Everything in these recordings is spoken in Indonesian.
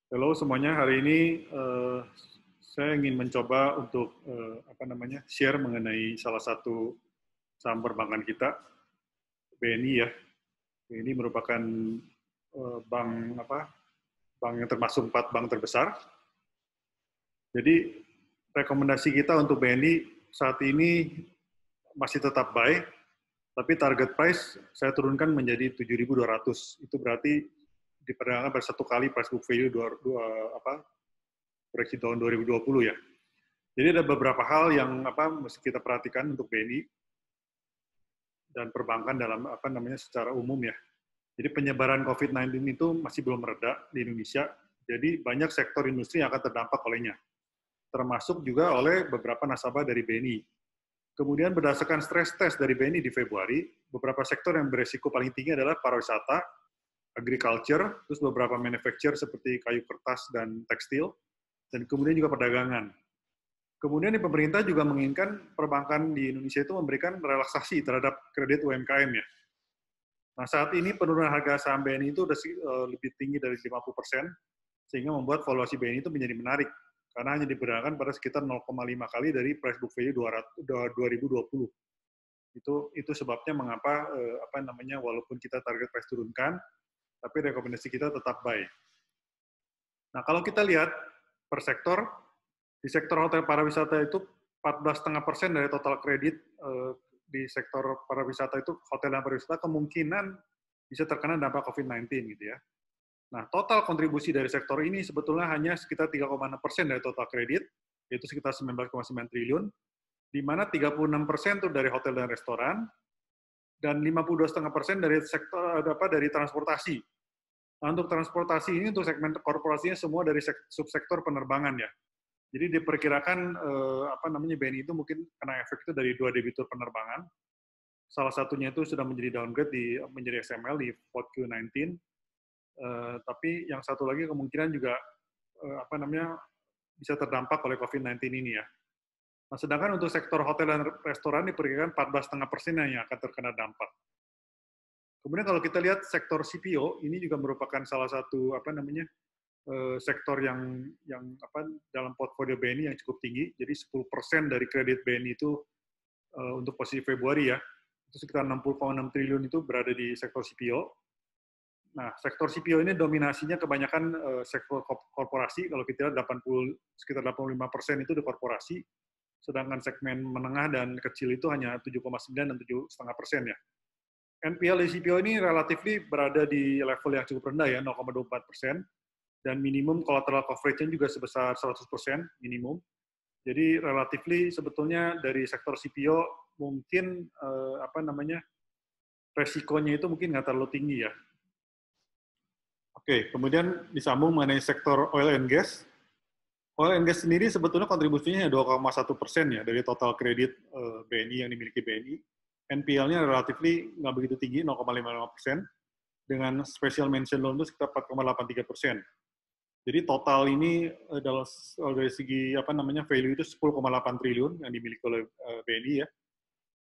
Halo semuanya, hari ini saya ingin mencoba untuk share mengenai salah satu saham perbankan kita, BNI ya. BNI merupakan bank bank yang termasuk 4 bank terbesar. Jadi rekomendasi kita untuk BNI saat ini masih tetap buy, tapi target price saya turunkan menjadi 7.200. Itu berarti diperdagangkan pada satu kali price book value proyeksi tahun 2020 ya. Jadi ada beberapa hal yang mesti kita perhatikan untuk BNI dan perbankan dalam secara umum ya. Jadi penyebaran COVID-19 itu masih belum mereda di Indonesia. Jadi banyak sektor industri yang akan terdampak olehnya, termasuk juga oleh beberapa nasabah dari BNI. Kemudian berdasarkan stress test dari BNI di Februari, beberapa sektor yang beresiko paling tinggi adalah pariwisata, agriculture, terus beberapa manufacturer seperti kayu kertas dan tekstil, dan kemudian juga perdagangan. Kemudian pemerintah juga menginginkan perbankan di Indonesia itu memberikan relaksasi terhadap kredit UMKM ya. Nah saat ini penurunan harga saham BNI itu sudah lebih tinggi dari 50%, sehingga membuat valuasi BNI itu menjadi menarik, karena hanya diperdagangkan pada sekitar 0,5 kali dari price book value 2020. Itu sebabnya mengapa walaupun kita target price turunkan, tapi rekomendasi kita tetap buy. Nah kalau kita lihat per sektor, di sektor hotel pariwisata itu 14,5% dari total kredit di sektor pariwisata itu hotel dan pariwisata kemungkinan bisa terkena dampak COVID-19 gitu ya. Nah, total kontribusi dari sektor ini sebetulnya hanya sekitar 3,6% dari total kredit, yaitu sekitar 19,9 triliun, di mana 36% itu dari hotel dan restoran, dan 52,5% dari sektor dari transportasi. Nah, untuk transportasi ini untuk segmen korporasinya semua dari subsektor penerbangan ya. Jadi diperkirakan BNI itu mungkin kena efek itu dari 2 debitur penerbangan. Salah satunya itu sudah menjadi downgrade menjadi SML di 4Q19. Tapi yang satu lagi kemungkinan juga bisa terdampak oleh COVID-19 ini ya. Nah, sedangkan untuk sektor hotel dan restoran diperkirakan 14,5% yang akan terkena dampak. Kemudian kalau kita lihat sektor CPO, ini juga merupakan salah satu sektor yang dalam portfolio BNI yang cukup tinggi. Jadi 10% dari kredit BNI itu untuk posisi Februari ya, itu sekitar 60,6 triliun itu berada di sektor CPO. Nah, sektor CPO ini dominasinya kebanyakan sektor korporasi. Kalau kita lihat sekitar 85% itu di korporasi, sedangkan segmen menengah dan kecil itu hanya 7,9 dan 7,5% ya. NPL di CPO ini relatif berada di level yang cukup rendah ya, 0,24%, dan minimum collateral coverage-nya juga sebesar 100% minimum. Jadi relatif sebetulnya dari sektor CPO mungkin resikonya itu mungkin nggak terlalu tinggi ya. Oke, kemudian disambung mengenai sektor oil and gas. Oil and gas sendiri sebetulnya kontribusinya 2,1% ya dari total kredit BNI yang dimiliki BNI. NPL-nya relatif nggak begitu tinggi, 0,55%, dengan special mention loan itu sekitar 4,83%. Jadi total ini dari segi value itu 10,8 triliun yang dimiliki oleh BNI ya.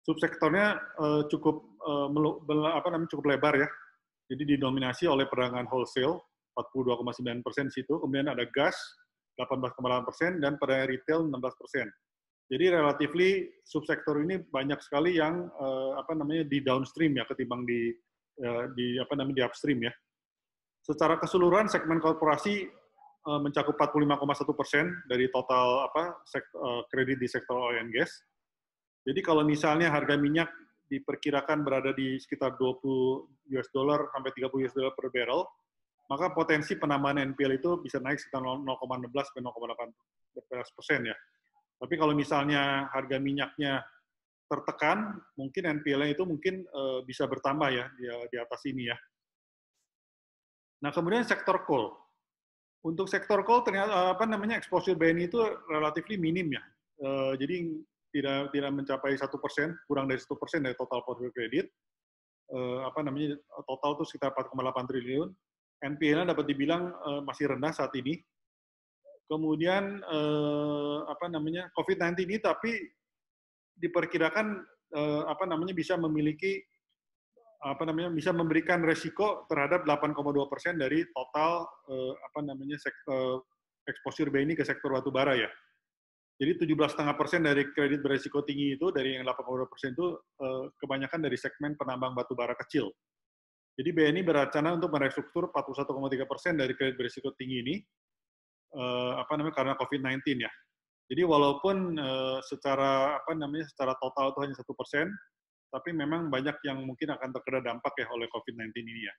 Subsektornya cukup lebar ya. Jadi didominasi oleh perdagangan wholesale 42,9% situ, kemudian ada gas 18,8% dan perdagangan retail 16%. Jadi relatif subsektor ini banyak sekali yang di downstream ya ketimbang di upstream ya. Secara keseluruhan segmen korporasi mencakup 45,1% dari total kredit di sektor oil and gas. Jadi kalau misalnya harga minyak diperkirakan berada di sekitar $20 sampai $30 per barrel, maka potensi penambahan NPL itu bisa naik sekitar 0,16 sampai 0,18% ya. Tapi kalau misalnya harga minyaknya tertekan, mungkin NPL-nya itu mungkin bisa bertambah ya di atas ini ya. Nah, kemudian sektor coal. Untuk sektor coal ternyata exposure BNI itu relatif minim ya. Jadi tidak mencapai 1%, kurang dari 1% dari total portfolio kredit. Total itu sekitar 4,8 triliun. NPL-nya dapat dibilang masih rendah saat ini. Kemudian COVID-19 ini tapi diperkirakan bisa memiliki apa namanya bisa memberikan resiko terhadap 8,2% dari total apa namanya exposure BNI ke sektor batu bara ya. Jadi 17,5% dari kredit beresiko tinggi itu dari yang 8,2% itu kebanyakan dari segmen penambang batu bara kecil. Jadi BNI berencana untuk merestruktur 41,3% dari kredit berisiko tinggi ini apa namanya karena COVID-19 ya. Jadi walaupun secara apa namanya secara total itu hanya 1%, tapi memang banyak yang mungkin akan terkena dampak ya oleh COVID-19 ini ya.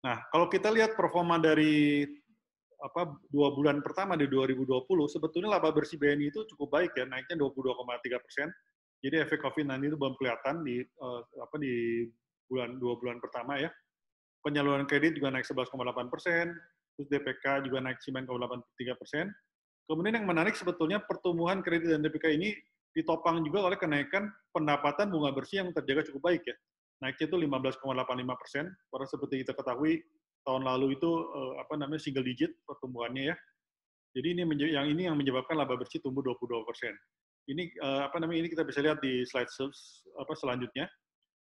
Nah, kalau kita lihat performa dari apa 2 bulan pertama di 2020, sebetulnya laba bersih BNI itu cukup baik ya, naiknya 22,3%. Jadi efek COVID-19 itu belum kelihatan di apa di 2 bulan pertama ya. Penyaluran kredit juga naik 11,8%, terus DPK juga naik 9,83%. Kemudian yang menarik sebetulnya pertumbuhan kredit dan DPK ini ditopang juga oleh kenaikan pendapatan bunga bersih yang terjaga cukup baik ya. Naiknya itu 15,85%, karena seperti kita ketahui tahun lalu itu apa namanya single digit pertumbuhannya ya. Jadi ini yang menyebabkan laba bersih tumbuh 22%. Ini apa namanya ini kita bisa lihat di slide selanjutnya.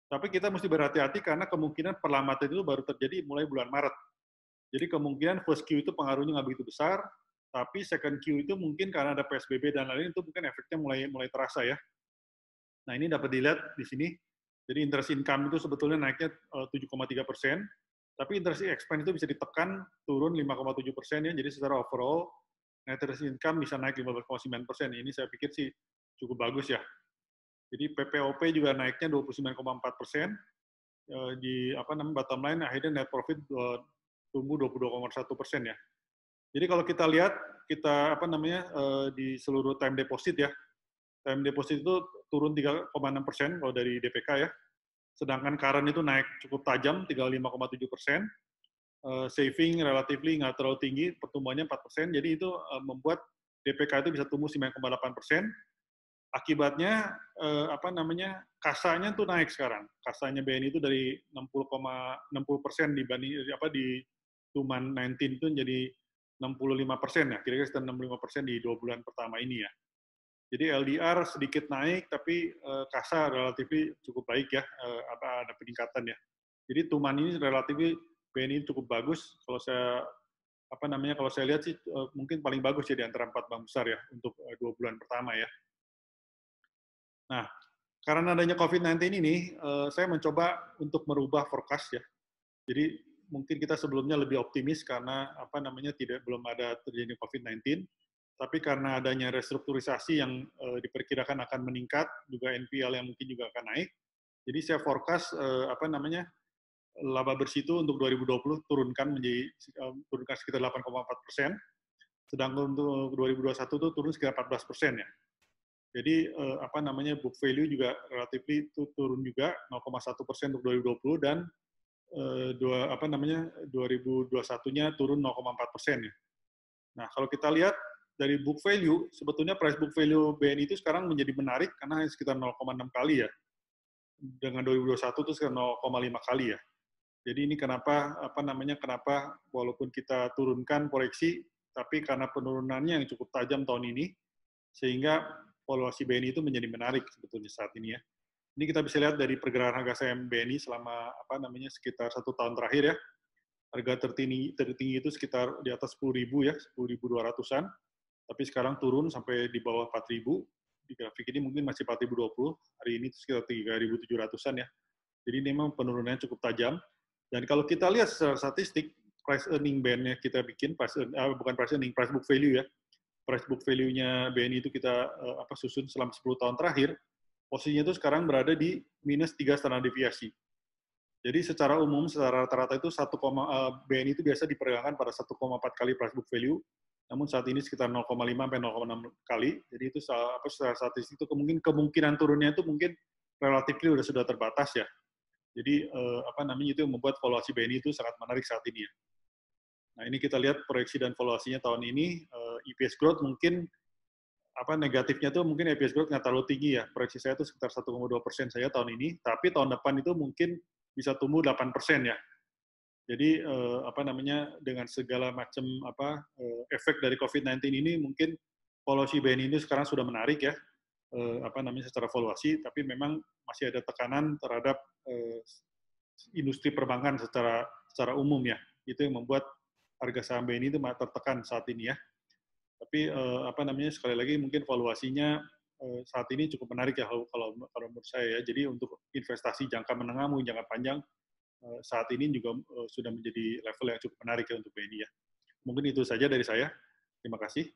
Tapi kita mesti berhati-hati karena kemungkinan perlambatan itu baru terjadi mulai bulan Maret. Jadi kemungkinan first Q itu pengaruhnya nggak begitu besar, tapi second Q itu mungkin karena ada PSBB dan lain-lain itu mungkin efeknya mulai terasa ya. Nah ini dapat dilihat di sini. Jadi interest income itu sebetulnya naiknya 7,3%, tapi interest expense itu bisa ditekan turun 5,7% ya. Jadi secara overall net interest income bisa naik 15,9%. Ini saya pikir sih cukup bagus ya. Jadi PPOP juga naiknya 29,4%. Di apa namanya bottom line akhirnya net profit tumbuh 22,1% ya. Jadi kalau kita lihat kita apa namanya di seluruh time deposit ya, time deposit itu turun 3,6% kalau dari DPK ya. Sedangkan current itu naik cukup tajam 35,7%. Saving relatively nggak terlalu tinggi, pertumbuhannya 4%. Jadi itu membuat DPK itu bisa tumbuh 9,8%. Akibatnya apa namanya kasanya tuh naik sekarang. Kasanya BNI itu dari 60% dibanding apa di Tuman 19 itu jadi 65% ya, kira-kira sekitar 65% di 2 bulan pertama ini ya. Jadi LDR sedikit naik, tapi kasa relatif cukup baik ya, ada peningkatan ya. Jadi Tuman ini relatif BNI cukup bagus. Kalau saya apa namanya kalau saya lihat sih mungkin paling bagus ya di antara 4 bank besar ya untuk 2 bulan pertama ya. Nah, karena adanya COVID-19 ini, saya mencoba untuk merubah forecast ya. Jadi mungkin kita sebelumnya lebih optimis karena apa namanya belum ada terjadi COVID-19, tapi karena adanya restrukturisasi yang diperkirakan akan meningkat, juga NPL yang mungkin juga akan naik. Jadi saya forecast apa namanya laba bersih itu untuk 2020 turunkan sekitar 8,4%, sedangkan untuk 2021 itu turun sekitar 14% ya. Jadi apa namanya book value juga relatif itu turun juga 0,1% untuk 2020 dan 2021-nya turun 0,4% ya. Nah kalau kita lihat dari book value sebetulnya price book value BNI itu sekarang menjadi menarik karena hanya sekitar 0,6 kali ya. Dengan 2021 itu sekitar 0,5 kali ya. Jadi ini kenapa walaupun kita turunkan koreksi tapi karena penurunannya yang cukup tajam tahun ini sehingga valuasi BNI itu menjadi menarik sebetulnya saat ini ya. Ini kita bisa lihat dari pergerakan harga saham BNI selama sekitar 1 tahun terakhir ya. Harga tertinggi itu sekitar di atas 10.000 ya, 10.200-an. Tapi sekarang turun sampai di bawah 4.000. Di grafik ini mungkin masih 4.020. Hari ini sekitar 3.700-an ya. Jadi ini memang penurunannya cukup tajam. Dan kalau kita lihat secara statistik, price earning band-nya kita bikin, price book value ya. Price book value-nya BNI itu kita susun selama 10 tahun terakhir, posisinya itu sekarang berada di minus 3 standar deviasi. Jadi secara umum, secara rata-rata itu BNI itu biasa diperdagangkan pada 1,4 kali price book value, namun saat ini sekitar 0,5 sampai 0,6 kali. Jadi itu secara statistik itu kemungkinan turunnya itu mungkin relatif sudah terbatas ya. Jadi itu yang membuat valuasi BNI itu sangat menarik saat ini ya. Nah, ini kita lihat proyeksi dan valuasinya tahun ini, EPS growth mungkin negatifnya tuh mungkin EPS growth nggak terlalu tinggi ya. Proyeksi saya itu sekitar 1,2% saja tahun ini, tapi tahun depan itu mungkin bisa tumbuh 8% ya. Jadi dengan segala macam efek dari COVID-19 ini mungkin valuasi BNI ini sekarang sudah menarik ya. apa namanya secara valuasi, tapi memang masih ada tekanan terhadap industri perbankan secara umum ya. Itu yang membuat harga saham BNI itu tertekan saat ini ya. Tapi apa namanya sekali lagi mungkin valuasinya saat ini cukup menarik ya kalau menurut saya ya. Jadi untuk investasi jangka menengah maupun jangka panjang saat ini juga sudah menjadi level yang cukup menarik ya untuk BNI ya. Mungkin itu saja dari saya. Terima kasih.